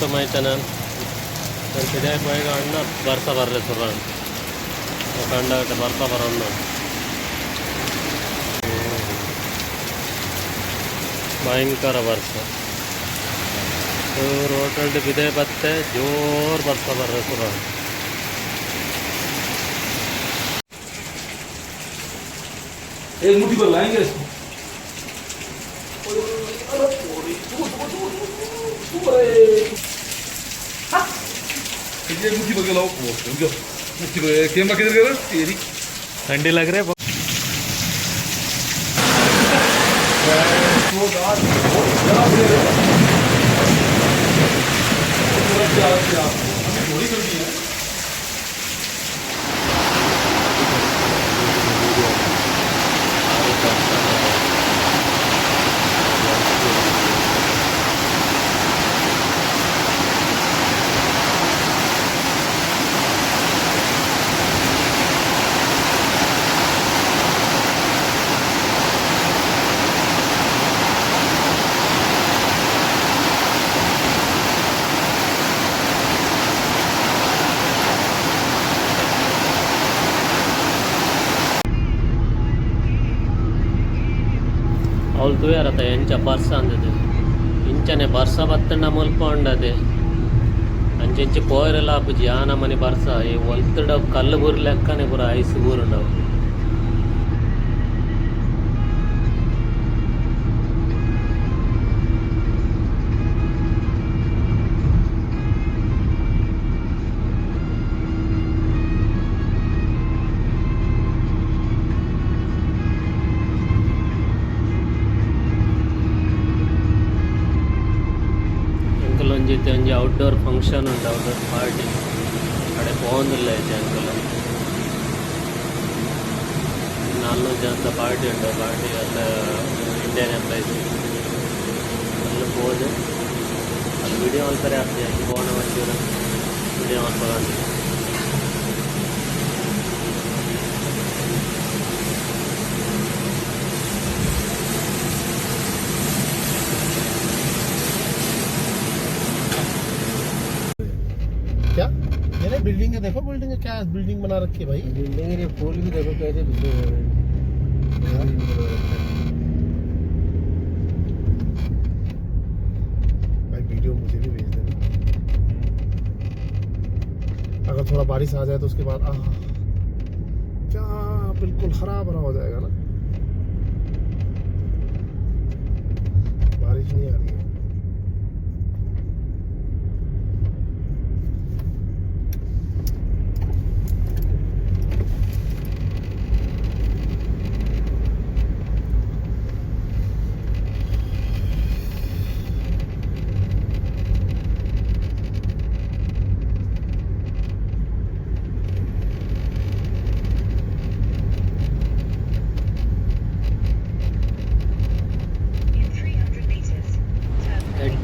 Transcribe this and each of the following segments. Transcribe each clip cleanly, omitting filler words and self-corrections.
मैचन सीधे बर्सा बर्रे सुरान कंड बर्सा बरना भयंकर वर्ष रोड बिदे बत्ते जोर बर्सा बर्रे सुरान एक मुट्ठी पर लाएंगे इसको ये मुट्ठी पर लाओ मुट्ठी पर कैमरा किधर गया तेरी ठंडी लग रहे थोड़ी करनी है ಅವಳು ತುಯಾರತ್ತ ಎಂಚ ಬರ್ಸ ಅಂದದು ಇಂಚನೆ ಬರ್ಸ ಬತ್ತಂಡ ಮುಲ್ಪ ಉಂಡದೆ ಅಂಚೆಂಚಿ ಪೋಯರೆಲ್ಲ ಆಪುಜಿ ಆ ನಮನಿ ಬರ್ಸ ಈ ಒಲ್ತಡ ಕಲ್ಲು ಬೂರು ಲೆಕ್ಕನೆ ಪೂರ ಐಸ್ ಬೂರುಂಡವು ಒಂಜಿ ಔಟ್ಡೋರ್ ಫಂಕ್ಷನ್ ಉಂಟು ಔಟ್ಡೋರ್ ಪಾರ್ಟಿ ಕಡೆ ಪೋಂದಿಲ್ಲ ಐತೆ ಅಂಕಲ್ ನಾಲ್ನೂರು ಜನದ ಪಾರ್ಟಿ ಉಂಟು ಪಾರ್ಟಿ ಎಲ್ಲ ಇಂಡಿಯನ್ ಎಂಪ್ಲಾಯ್ಸ್ ಅಲ್ಲಿ ಹೋದೆ ಅಲ್ಲಿ ವಿಡಿಯೋ ಅಂತಾರೆ ಆಗ್ತದೆ ಅಲ್ಲಿ ಫೋನ್ ಮಾಡ್ತೀರ ವಿಡಿಯೋ ಮಾಡ್ಕೊಳ್ಳಿ क्या ये ना बिल्डिंग है देखो बिल्डिंग क्या बिल्डिंग बना रखी है भाई बिल्डिंग ये फूल भी देखो कैसे बिल्डिंग भाई वीडियो मुझे भी भेज देना अगर थोड़ा बारिश आ जाए तो उसके बाद क्या बिल्कुल हरा भरा हो जाएगा ना बारिश नहीं आ रही है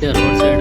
रोड साइड